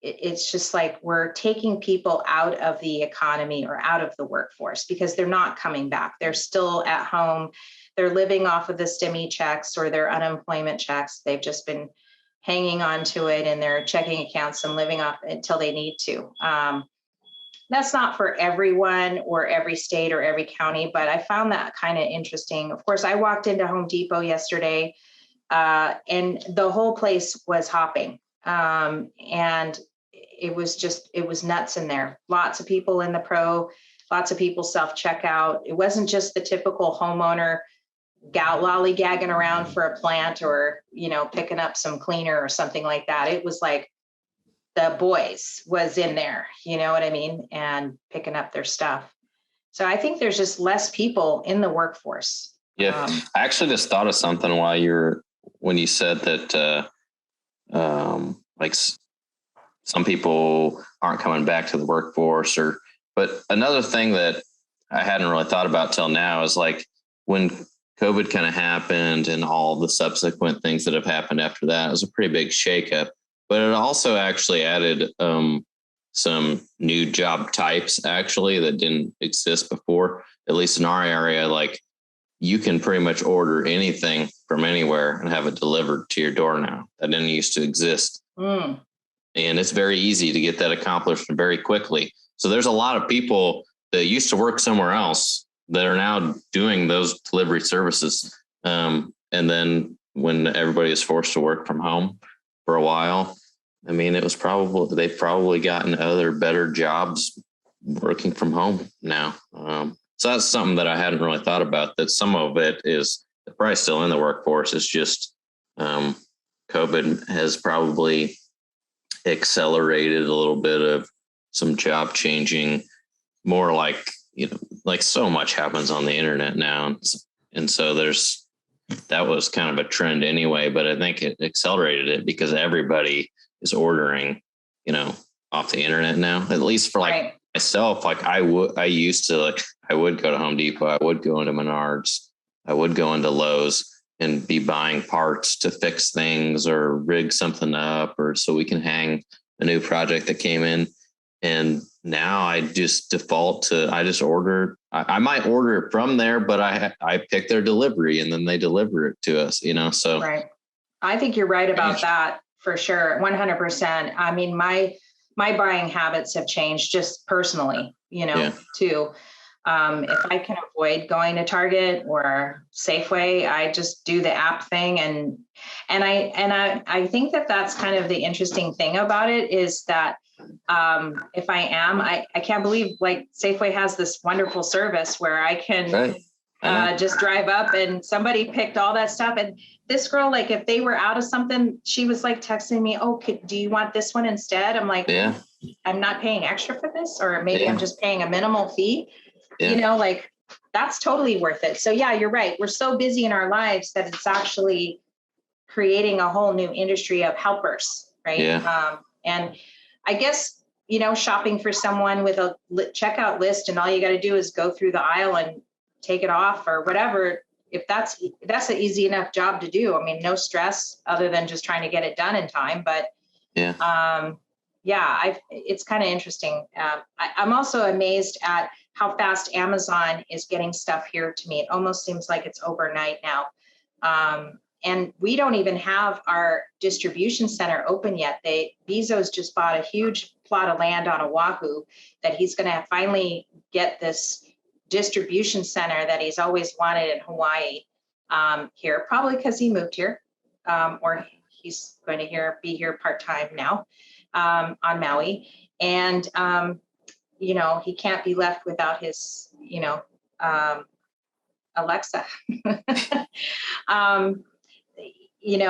It's just like we're taking people out of the economy or out of the workforce because they're not coming back. They're still at home. They're living off of the STEMI checks or their unemployment checks. They've just been hanging on to it in their checking accounts and living off until they need to. That's not for everyone or every state or every county, but I found that kind of interesting. Of course, I walked into Home Depot yesterday and the whole place was hopping. And it was nuts in there. Lots of people in the pro, lots of people self-checkout. It wasn't just the typical homeowner lollygagging around for a plant or, picking up some cleaner or something like that. It was like the boys was in there, you know what I mean? And picking up their stuff. So I think there's just less people in the workforce. Yeah. I actually just thought of something when you said that, like some people aren't coming back to the workforce but another thing that I hadn't really thought about till now is like when COVID kind of happened and all the subsequent things that have happened after that, it was a pretty big shakeup, but it also actually added some new job types actually that didn't exist before, at least in our area. Like you can pretty much order anything from anywhere and have it delivered to your door now. That didn't used to exist. And it's very easy to get that accomplished very quickly. So there's a lot of people that used to work somewhere else that are now doing those delivery services. And then when everybody is forced to work from home for a while, I mean, they've probably gotten other better jobs working from home now. So that's something that I hadn't really thought about, that some of it is probably still in the workforce. It's just COVID has probably accelerated a little bit of some job changing, more like, like so much happens on the internet now. And so that was kind of a trend anyway, but I think it accelerated it because everybody is ordering, off the internet now, at least for like myself. Like I would go to Home Depot, I would go into Menards, I would go into Lowe's and be buying parts to fix things or rig something up, or so we can hang a new project that came in. And now I just default to, I might order it from there, but I pick their delivery and then they deliver it to us, so. Right. I think you're right about that for sure. 100%. I mean, my buying habits have changed just personally, too. If I can avoid going to Target or Safeway, I just do the app thing. And I think that that's kind of the interesting thing about it is that if I can't believe like Safeway has this wonderful service where I can just drive up and somebody picked all that stuff. And this girl, like if they were out of something, she was like texting me, oh, do you want this one instead? I'm like, I'm not paying extra for this, or maybe I'm just paying a minimal fee. Like that's totally worth it. So yeah, you're right. We're so busy in our lives that it's actually creating a whole new industry of helpers. Right. Yeah. And I guess, shopping for someone with a checkout list and all you got to do is go through the aisle and take it off or whatever. If that's an easy enough job to do. I mean, no stress other than just trying to get it done in time. But it's kind of interesting. I'm also amazed at how fast Amazon is getting stuff here to me. It almost seems like it's overnight now. And we don't even have our distribution center open yet. Bezos just bought a huge plot of land on Oahu that he's going to finally get this distribution center that he's always wanted in Hawaii here, probably because he moved here, or he's going to be here part-time now on Maui. And, he can't be left without his, Alexa.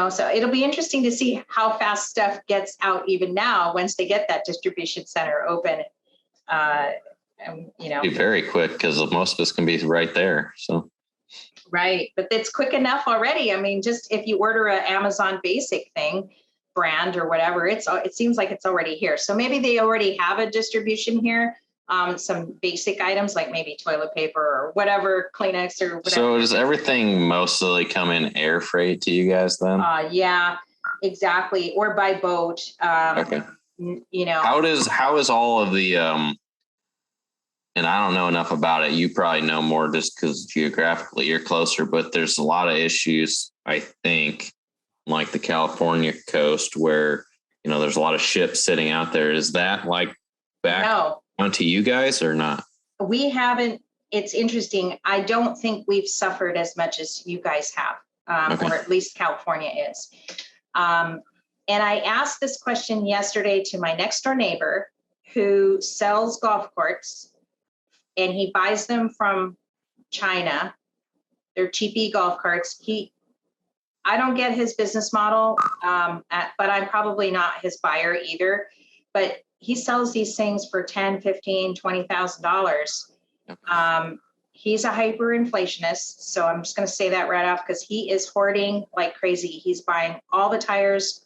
So it'll be interesting to see how fast stuff gets out even now once they get that distribution center open. Be very quick because most of us can be right there. So. Right. But it's quick enough already. I mean, just if you order an Amazon basic thing, brand or whatever, it seems like it's already here. So maybe they already have a distribution here. Some basic items like maybe toilet paper or whatever, Kleenex or whatever. So does everything mostly come in air freight to you guys then? Yeah, exactly. Or by boat. Okay. How is all of the, and I don't know enough about it. You probably know more just because geographically you're closer, but there's a lot of issues, I think, like the California coast where, there's a lot of ships sitting out there. Is that like back onto you guys or not? We haven't. It's interesting. I don't think we've suffered as much as you guys have, or at least California is. And I asked this question yesterday to my next door neighbor who sells golf carts, and he buys them from China. They're cheapy golf carts. I don't get his business model, but I'm probably not his buyer either. but he sells these things for $10, $15, $20,000. He's a hyperinflationist. So I'm just going to say that right off, because he is hoarding like crazy. He's buying all the tires,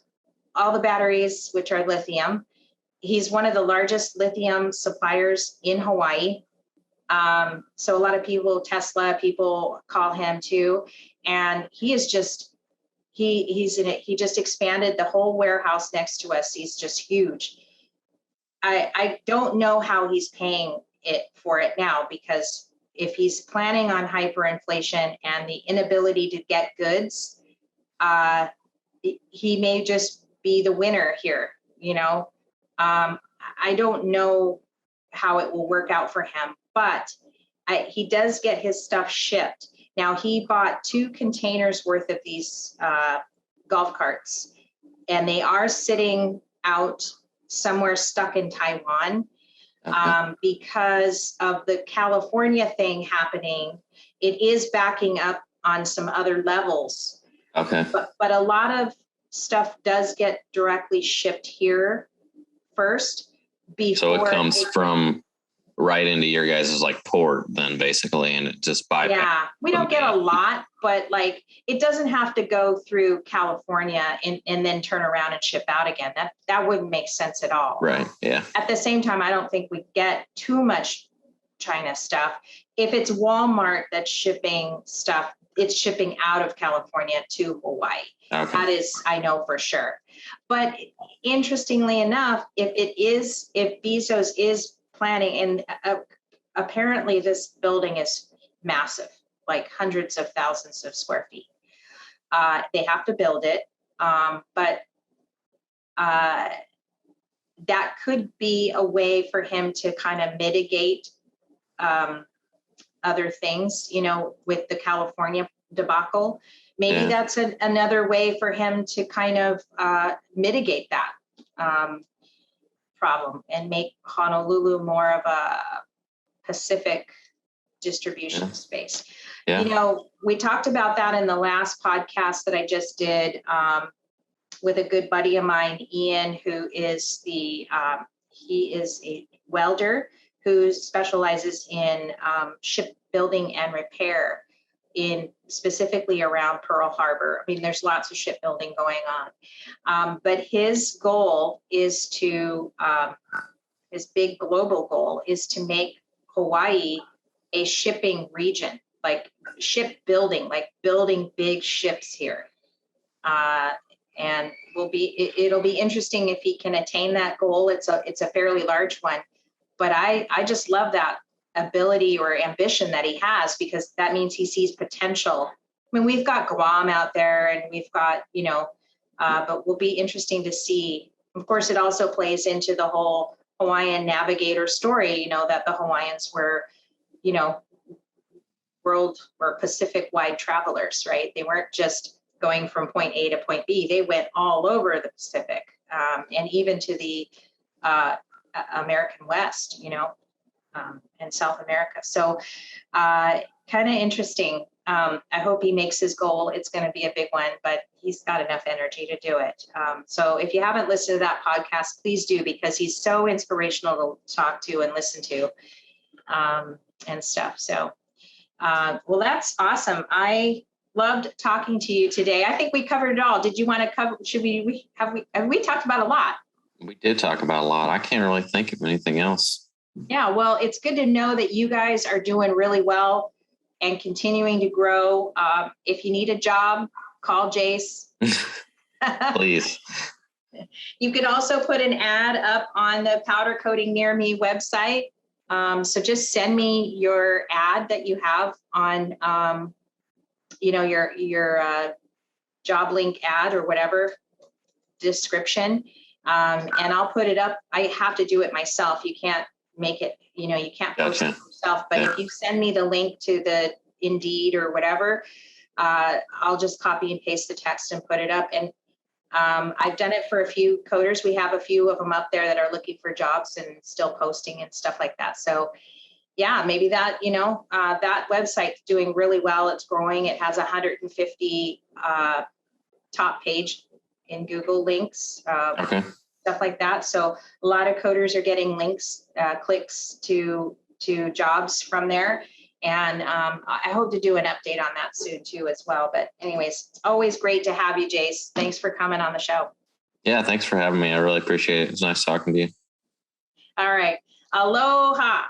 all the batteries, which are lithium. He's one of the largest lithium suppliers in Hawaii. So a lot of people, Tesla people, call him too. And he is just, he's in it. He just expanded the whole warehouse next to us. He's just huge. I don't know how he's paying it for it now, because if he's planning on hyperinflation and the inability to get goods, he may just be the winner here, you know. I don't know how it will work out for him, but he does get his stuff shipped. Now, he bought 2 containers worth of these golf carts, and they are sitting out somewhere stuck in Taiwan. Because of the California thing happening. It is backing up on some other levels. Okay. But a lot of stuff does get directly shipped here first. So it comes from right into your guys' like port then, basically, and it just bypasses. Yeah, we don't get a lot, but like it doesn't have to go through California and then turn around and ship out again. That wouldn't make sense at all. Right. Yeah. At the same time, I don't think we get too much China stuff. If it's Walmart that's shipping stuff, it's shipping out of California to Hawaii. Okay. That is, I know for sure. But interestingly enough, if Bezos is planning, and apparently this building is massive, like hundreds of thousands of square feet. They have to build it, but that could be a way for him to kind of mitigate other things, you know, with the California debacle. Maybe that's another way for him to kind of mitigate that problem and make Honolulu more of a Pacific distribution space. Yeah. You know, we talked about that in the last podcast that I just did with a good buddy of mine, Ian, who is he is a welder who specializes in shipbuilding and repair specifically around Pearl Harbor. I mean, there's lots of shipbuilding going on. But his goal is to, his big global goal is to make Hawaii a shipping region, like shipbuilding, like building big ships here. And it'll be interesting if he can attain that goal. It's a fairly large one, but I just love that ability or ambition that he has, because that means he sees potential. I mean, we've got Guam out there, and we've got, you know, but will be interesting to see. Of course, it also plays into the whole Hawaiian navigator story, you know, that the Hawaiians were, you know, world or Pacific wide travelers, right? They weren't just going from point A to point B. They went all over the Pacific, and even to the American West, you know, and South America. So kind of interesting. I hope he makes his goal. It's going to be a big one, but he's got enough energy to do it. So if you haven't listened to that podcast, please do, because he's so inspirational to talk to and listen to and stuff. So, well, that's awesome. I loved talking to you today. I think we covered it all. Did you want to cover, we talked about a lot. We did talk about a lot. I can't really think of anything else. Yeah, well, it's good to know that you guys are doing really well and continuing to grow. If you need a job, call Jase. Please. You could also put an ad up on the Powder Coating Near Me website. So just send me your ad that you have on, you know, your job link ad or whatever description, and I'll put it up. I have to do it myself. You can't make it, you know, you can't post it yourself, but if you send me the link to the Indeed or whatever, I'll just copy and paste the text and put it up. And I've done it for a few coders. We have a few of them up there that are looking for jobs and still posting and stuff like that. So yeah, maybe that, you know, that website's doing really well. It's growing. It has 150 top page in Google links. stuff like that. So a lot of coders are getting links, clicks to jobs from there. And I hope to do an update on that soon too as well. But anyways, it's always great to have you, Jase. Thanks for coming on the show. Yeah, thanks for having me. I really appreciate it. It's nice talking to you. All right. Aloha.